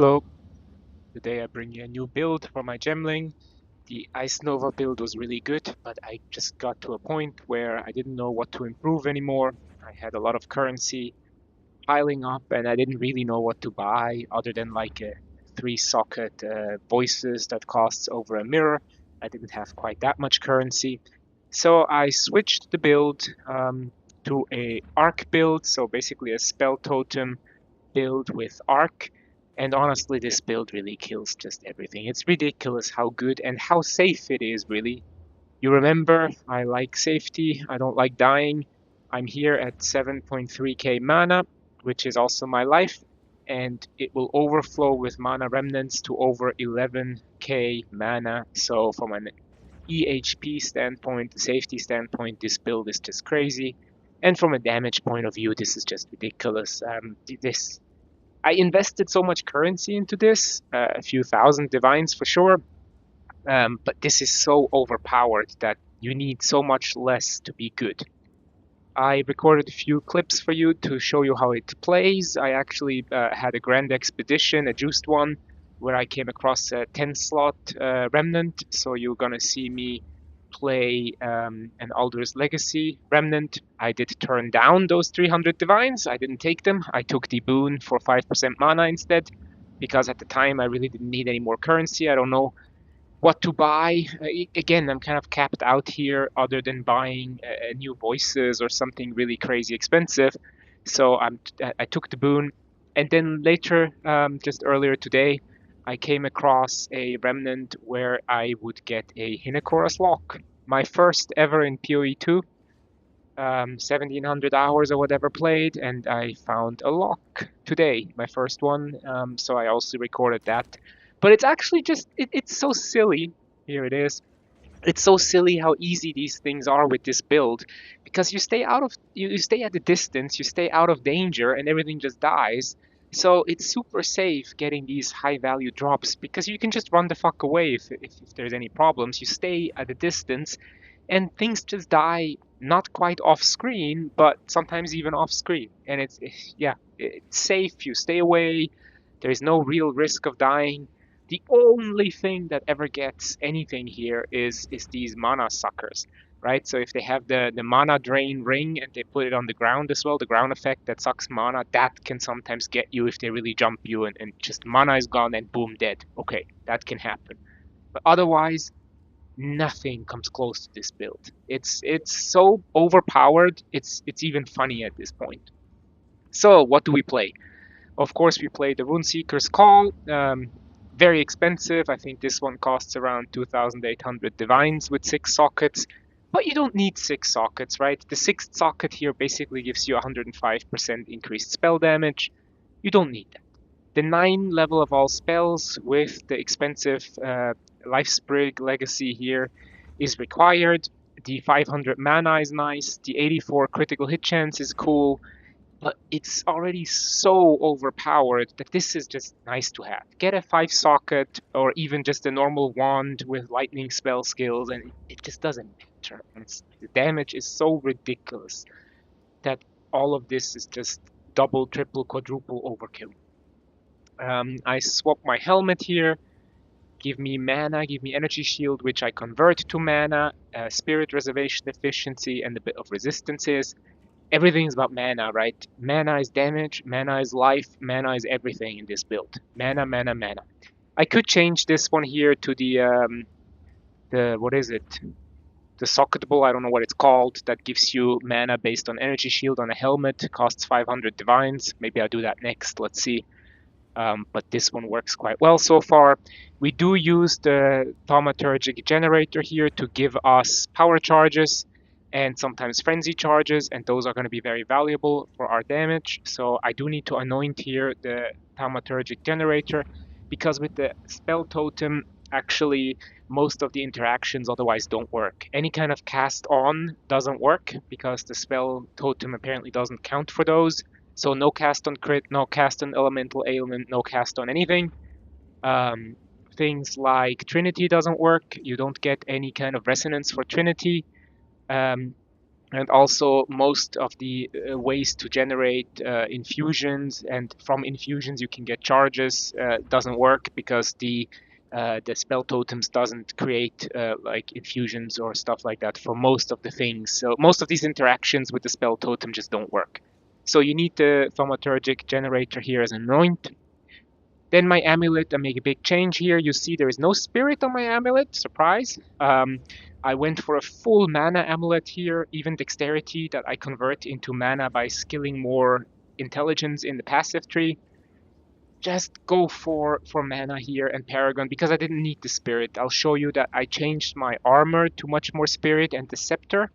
Hello, today I bring you a new build for my Gemling. The Ice Nova build was really good, but I just got to a point where I didn't know what to improve anymore. I had a lot of currency piling up and I didn't really know what to buy other than like a 3-socket voices that costs over a mirror. I didn't have quite that much currency. So I switched the build to a arc build, so basically a spell totem build with Arc. And honestly, this build really kills just everything. It's ridiculous how good and how safe it is, really. You remember, I like safety, I don't like dying. I'm here at 7.3k mana, which is also my life, and it will overflow with mana remnants to over 11k mana. So from an EHP standpoint, safety standpoint, this build is just crazy. And from a damage point of view, this is just ridiculous. This I invested so much currency into this, a few thousand divines for sure, but this is so overpowered that you need so much less to be good. I recorded a few clips for you to show you how it plays. I actually had a grand expedition, a juiced one, where I came across a 10-slot remnant, so you're gonna see me play an Aldur's Legacy remnant. I did turn down those 300 divines. I didn't take them. I took the boon for 5% mana instead, because at the time I really didn't need any more currency. I don't know what to buy. Again, I'm kind of capped out here other than buying new voices or something really crazy expensive. So I took the boon. And then later, just earlier today, I came across a remnant where I would get a hinekora's lock. My first ever in POE2, 1700 hours or whatever played, and I found a lock today, my first one. So I also recorded that. But it's actually just, it's so silly. Here it is. It's so silly how easy these things are with this build, because you stay out of, you stay at a distance, you stay out of danger, and everything just dies. So it's super safe getting these high value drops because you can just run the fuck away if there's any problems. You stay at a distance and things just die not quite off screen, but sometimes even off screen. And yeah, it's safe. You stay away. There is no real risk of dying. The only thing that ever gets anything here is these mana suckers, right? So if they have the mana drain ring and they put it on the ground as well, the ground effect that sucks mana, that can sometimes get you if they really jump you and just mana is gone and boom, dead. Okay, that can happen. But otherwise, nothing comes close to this build. It's so overpowered. It's even funny at this point. So what do we play? Of course, we play the Runeseeker's Call. Very expensive. I think this one costs around 2,800 divines with 6 sockets. But you don't need 6 sockets, right? The 6th socket here basically gives you 105% increased spell damage. You don't need that. The 9 level of all spells with the expensive Life Sprig Legacy here is required. The 500 mana is nice. The 84 critical hit chance is cool. But it's already so overpowered that this is just nice to have. Get a 5-socket or even just a normal wand with lightning spell skills and it just doesn't matter. The damage is so ridiculous that all of this is just double, triple, quadruple overkill. I swap my helmet here. Give me mana, give me energy shield, which I convert to mana, spirit reservation efficiency, and a bit of resistances. Everything is about mana, right? Mana is damage, mana is life, mana is everything in this build. Mana, mana, mana. I could change this one here to the what is it? The socketable, I don't know what it's called, that gives you mana based on energy shield on a helmet, costs 500 divines. Maybe I'll do that next, let's see. But this one works quite well so far. We do use the thaumaturgic generator here to give us power charges and sometimes frenzy charges, and those are going to be very valuable for our damage. So I do need to anoint here the thaumaturgic generator, because with the spell totem, actually most of the interactions otherwise don't work. Any kind of cast on doesn't work because the spell totem apparently doesn't count for those. So no cast on crit, no cast on elemental ailment, no cast on anything. Things like Trinity doesn't work. You don't get any kind of resonance for Trinity. Um, And also most of the ways to generate infusions, and from infusions you can get charges, doesn't work because the spell totems doesn't create like infusions or stuff like that for most of the things. So most of these interactions with the spell totem just don't work. So you need the thaumaturgic generator here as an anoint. Then my amulet, I make a big change here. You see there is no spirit on my amulet, surprise. I went for a full mana amulet here, even dexterity that I convert into mana by skilling more intelligence in the passive tree. Just go for mana here and Paragon because I didn't need the spirit. I'll show you that I changed my armor to much more spirit and the scepter,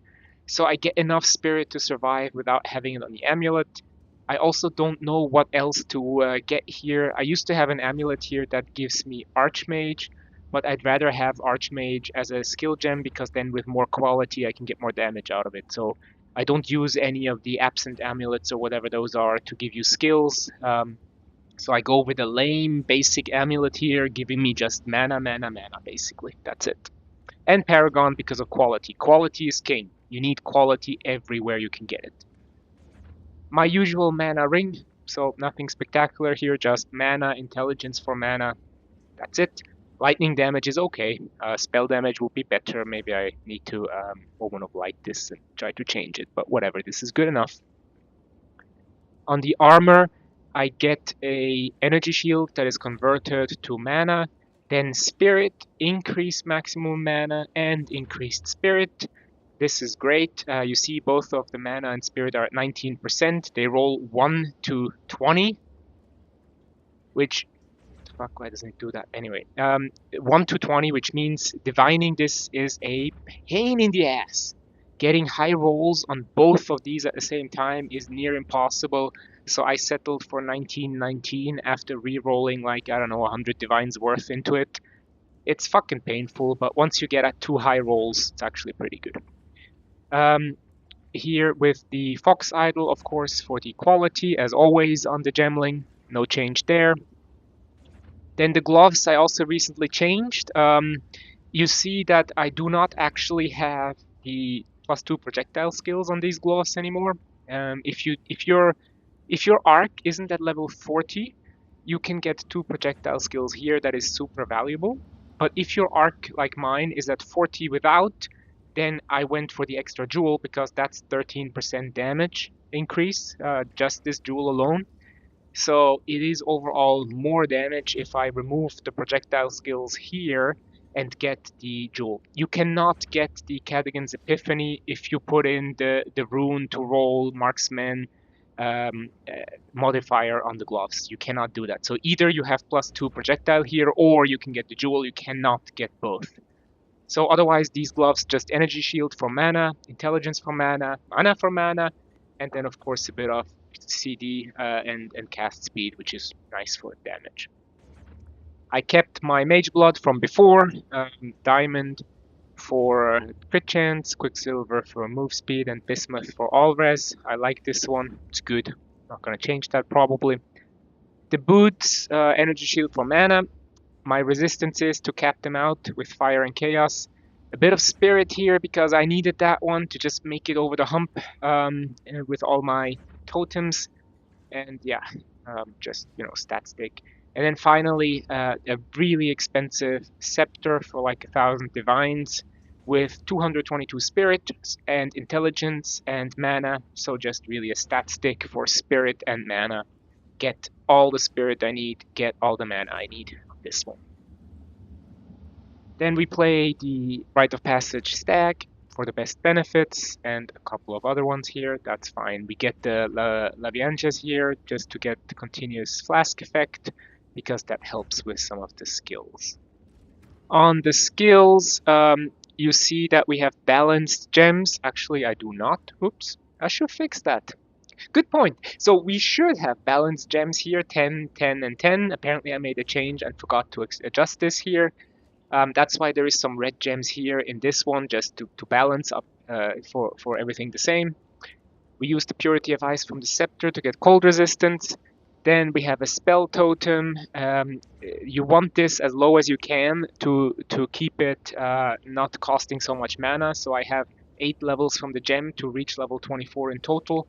so I get enough spirit to survive without having it on the amulet. I also don't know what else to get here. I used to have an amulet here that gives me Archmage, but I'd rather have Archmage as a skill gem because then with more quality I can get more damage out of it. So I don't use any of the absent amulets or whatever those are to give you skills. So I go with a lame basic amulet here, giving me just mana, mana, mana, basically. That's it. And Paragon because of quality. Quality is king. You need quality everywhere you can get it. My usual mana ring, so nothing spectacular here, just mana, intelligence for mana. That's it. Lightning damage is okay. Spell damage will be better. Maybe I need to Omen of Light this and try to change it, but whatever, this is good enough. On the armor, I get a energy shield that is converted to mana, then spirit, increase maximum mana, and increased spirit. This is great. You see both of the mana and spirit are at 19%. They roll 1 to 20, which, fuck, why doesn't it do that? Anyway, 1 to 20, which means divining this is a pain in the ass. Getting high rolls on both of these at the same time is near impossible, so I settled for 1919 after re-rolling like, I don't know, 100 divines worth into it. It's fucking painful, but once you get at 2 high rolls, it's actually pretty good. Here with the Fox Idol, of course, for the quality, as always on the Gemling, no change there. Then the gloves I also recently changed. You see that I do not actually have the +2 projectile skills on these gloves anymore. If your arc isn't at level 40, you can get 2 projectile skills here. That is super valuable. But if your arc, like mine, is at 40 without, then I went for the extra jewel because that's 13% damage increase, just this jewel alone. So it is overall more damage if I remove the projectile skills here and get the jewel. You cannot get the Cadigan's Epiphany if you put in the rune to roll marksman modifier on the gloves. You cannot do that. So either you have +2 projectile here or you can get the jewel. You cannot get both. So otherwise these gloves just energy shield for mana, intelligence for mana, mana for mana, and then of course a bit of CD and cast speed, which is nice for damage. I kept my Mage Blood from before, Diamond for crit chance, Quicksilver for move speed, and Bismuth for all res. I like this one, it's good. Not gonna change that probably. The boots, energy shield for mana. My resistance is to cap them out with fire and chaos. A bit of spirit here because I needed that one to just make it over the hump with all my totems. And yeah, just, you know, stat stick. And then finally, a really expensive scepter for like 1,000 divines with 222 spirit and intelligence and mana. So just really a stat stick for spirit and mana. Get all the spirit I need, get all the mana I need on this one. Then we play the Rite of Passage stag for the best benefits and a couple of other ones here. That's fine. We get the Lavianges here just to get the continuous flask effect because that helps with some of the skills. On the skills, you see that we have balanced gems. Actually, I do not. Oops, I should fix that. Good point. So we should have balanced gems here, 10, 10, and 10. Apparently I made a change and forgot to adjust this here. That's why there is some red gems here in this one, just to balance up for everything the same. We use the Purity of Ice from the Scepter to get cold resistance. Then we have a spell totem. You want this as low as you can to keep it not costing so much mana. So I have 8 levels from the gem to reach level 24 in total.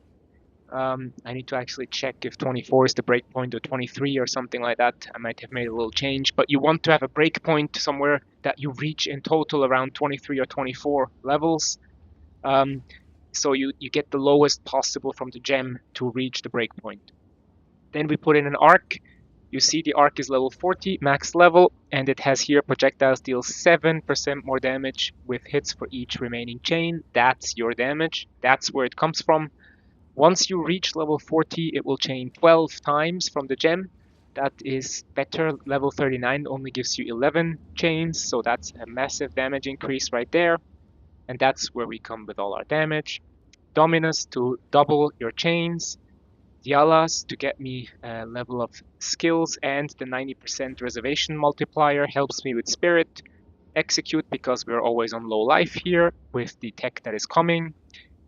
I need to actually check if 24 is the breakpoint or 23 or something like that. I might have made a little change, but you want to have a breakpoint somewhere that you reach in total around 23 or 24 levels. So you get the lowest possible from the gem to reach the breakpoint. Then we put in an arc. You see the arc is level 40, max level, and it has here projectiles deal 7% more damage with hits for each remaining chain. That's your damage. That's where it comes from. Once you reach level 40, it will chain 12 times from the gem. That is better. Level 39 only gives you 11 chains, so that's a massive damage increase right there. And that's where we come with all our damage. Dominus to double your chains. Dialas to get me a level of skills, and the 90% reservation multiplier helps me with spirit. Execute because we're always on low life here with the tech that is coming.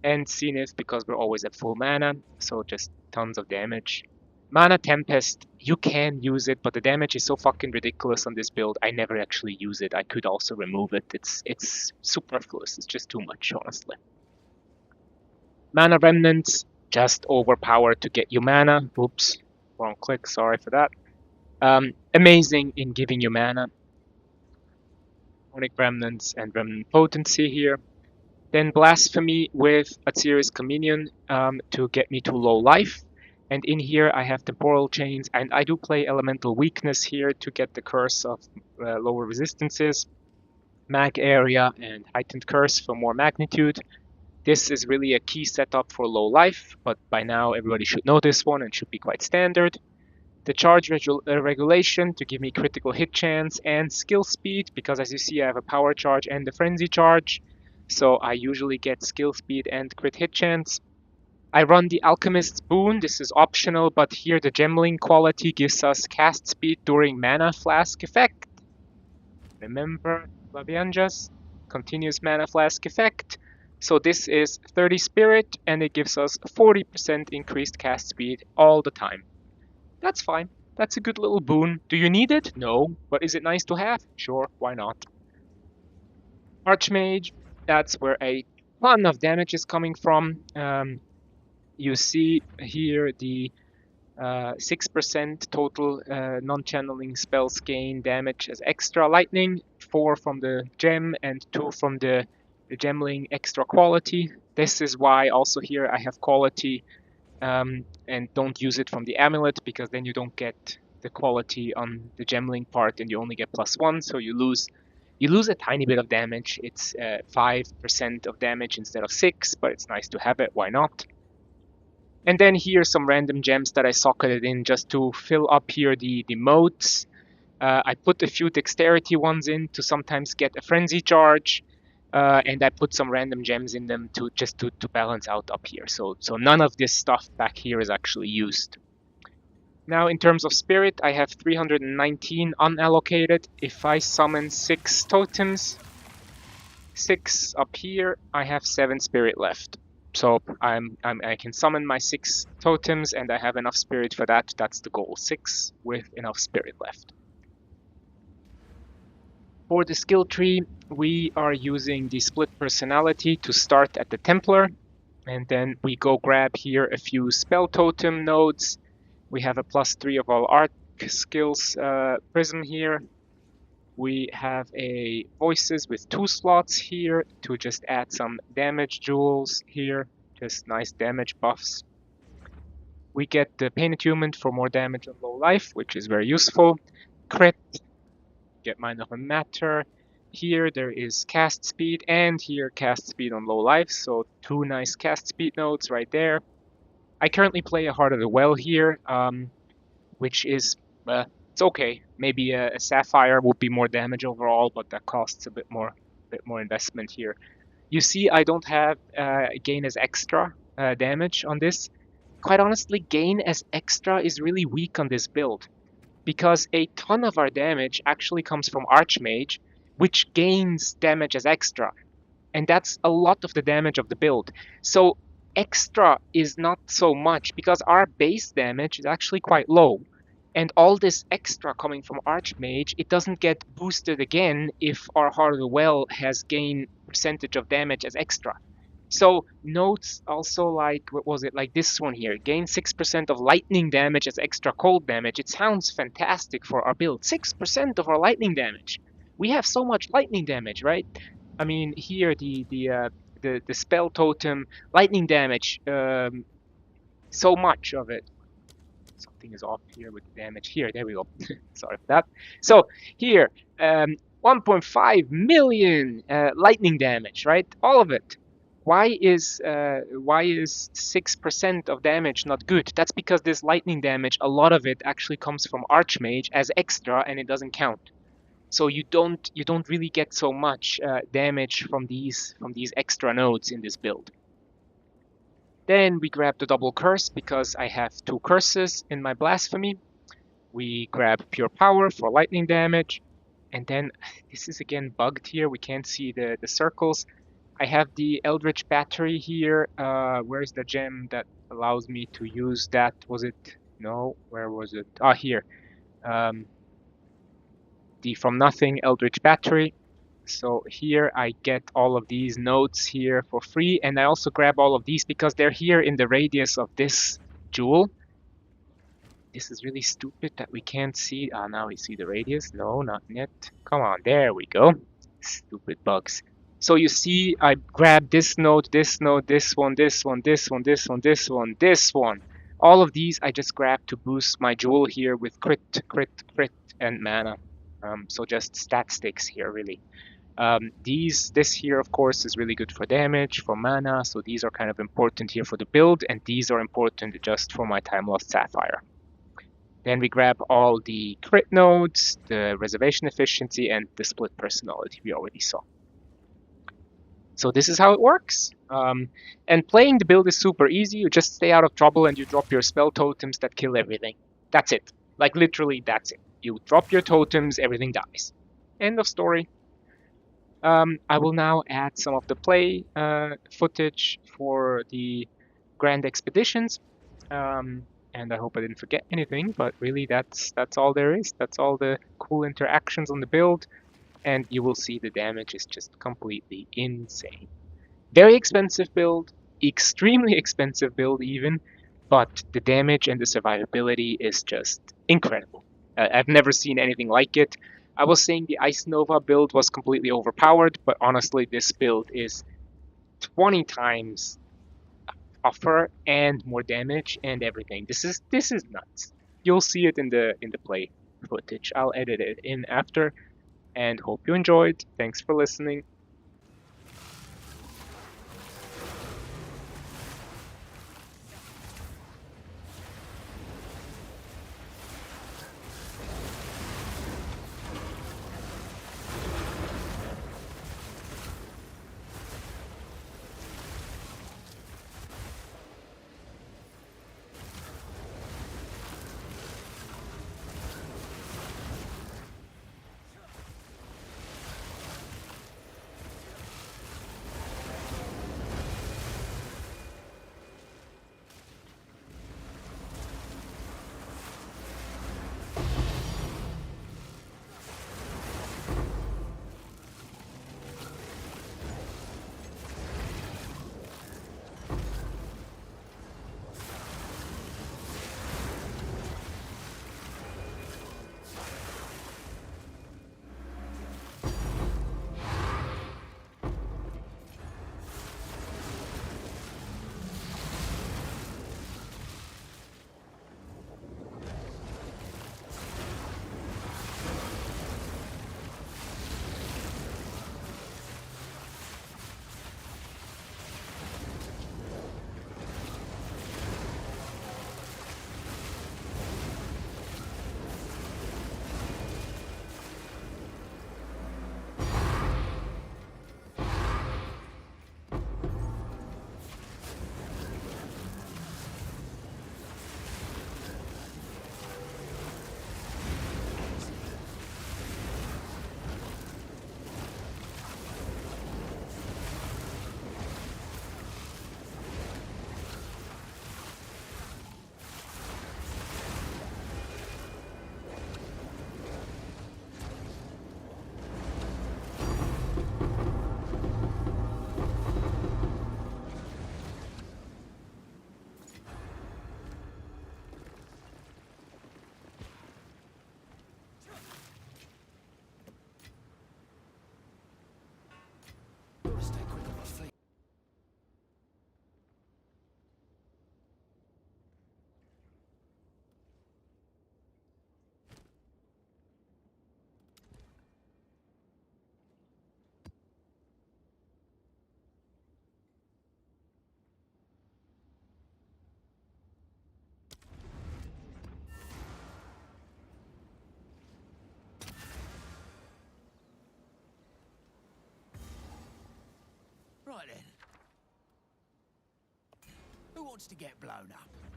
And Zenith because we're always at full mana, so just tons of damage. Mana Tempest, you can use it, but the damage is so fucking ridiculous on this build, I never actually use it. I could also remove it. It's superfluous. It's just too much, honestly. Mana Remnants, just overpowered to get you mana. Oops, wrong click, sorry for that. Amazing in giving you mana. Chronic Remnants and Remnant Potency here. Then Blasphemy with Atziri's Communion to get me to low life. And in here I have Temporal Chains, and I do play Elemental Weakness here to get the Curse of lower resistances, Mag Area, and Heightened Curse for more magnitude. This is really a key setup for low life, but by now everybody should know this one and should be quite standard. The charge regulation to give me critical hit chance and skill speed, because as you see I have a power charge and a frenzy charge. So I usually get skill speed and crit hit chance. I run the Alchemist's Boon. This is optional, but here the Gemling quality gives us cast speed during Mana Flask effect. Remember Lavianjas? Continuous Mana Flask effect. So this is 30 spirit, and it gives us 40% increased cast speed all the time. That's fine. That's a good little boon. Do you need it? No. But is it nice to have? Sure, why not? Archmage. That's where a ton of damage is coming from. You see here the 6% total non-channeling spells gain damage as extra lightning, 4 from the gem and 2 from the Gemling extra quality. This is why also here I have quality and don't use it from the amulet, because then you don't get the quality on the Gemling part and you only get +1, so you lose a tiny bit of damage. It's 5% of damage instead of 6, but it's nice to have it, why not? And then here some random gems that I socketed in just to fill up here the modes. I put a few dexterity ones in to sometimes get a frenzy charge, and I put some random gems in them to balance out up here. So none of this stuff back here is actually used. Now in terms of spirit, I have 319 unallocated. If I summon 6 totems, 6 up here, I have 7 spirit left. So I can summon my 6 totems and I have enough spirit for that. That's the goal, 6 with enough spirit left. For the skill tree, we are using the split personality to start at the Templar, and then we go grab here a few spell totem nodes. We have a +3 of all arc skills prism here. We have a voices with 2 slots here to just add some damage jewels here, just nice damage buffs. We get the pain attunement for more damage on low life, which is very useful. Crit, get Mind of a Matter. Here there is cast speed, and here cast speed on low life, so 2 nice cast speed nodes right there. I currently play a Heart of the Well here, which is it's okay. Maybe a Sapphire would be more damage overall, but that costs a bit more investment here. You see, I don't have gain as extra damage on this. Quite honestly, gain as extra is really weak on this build, because a ton of our damage actually comes from Archmage, which gains damage as extra, and that's a lot of the damage of the build. So extra is not so much, because our base damage is actually quite low. And all this extra coming from Archmage, it doesn't get boosted again if our Heart of the Well has gain percentage of damage as extra. So notes also like, what was it, like this one here, gain 6% of lightning damage as extra cold damage. It sounds fantastic for our build. 6% of our lightning damage. We have so much lightning damage, right? I mean, here the spell totem lightning damage, so much of it. Something is off here with the damage here. There we go. Sorry for that. So here, 1.5 million lightning damage, right? All of it. Why is 6% of damage not good? That's because this lightning damage, a lot of it actually comes from Archmage as extra, and it doesn't count. So you don't really get so much damage from these extra nodes in this build. Then we grab the double curse because I have 2 curses in my blasphemy. We grab pure power for lightning damage. And then this is again bugged here. We can't see the circles. I have the Eldritch Battery here. Where's the gem that allows me to use that? Was it? No, where was it? Ah, here. The From Nothing Eldritch Battery. So here I get all of these nodes here for free, and I also grab all of these because they're here in the radius of this jewel. This is really stupid that we can't see. Ah, now we see the radius. No, not yet. Come on, there we go. Stupid bugs. So you see, I grab this node, this node, this one, this one, this one, this one, this one, this one. All of these I just grab to boost my jewel here with crit, crit, crit, and mana. So just stat sticks here, really. This here, of course, is really good for damage, for mana, so these are kind of important here for the build, and these are important just for my Time Lost Sapphire. Then we grab all the crit nodes, the reservation efficiency, and the split personality we already saw. So this is how it works. And playing the build is super easy. You just stay out of trouble and you drop your spell totems that kill everything. That's it. Like literally, that's it. You drop your totems, everything dies. End of story. I will now add some of the play footage for the Grand Expeditions. And I hope I didn't forget anything, but really that's all there is. That's all the cool interactions on the build, and you will see the damage is just completely insane. Very expensive build, extremely expensive build even, but the damage and the survivability is just incredible. I've never seen anything like it. I was saying the Ice Nova build was completely overpowered, but honestly this build is 20 times tougher and more damage and everything. This is nuts. You'll see it in the play footage. I'll edit it in after, and hope you enjoyed. Thanks for listening. wants to get blown up.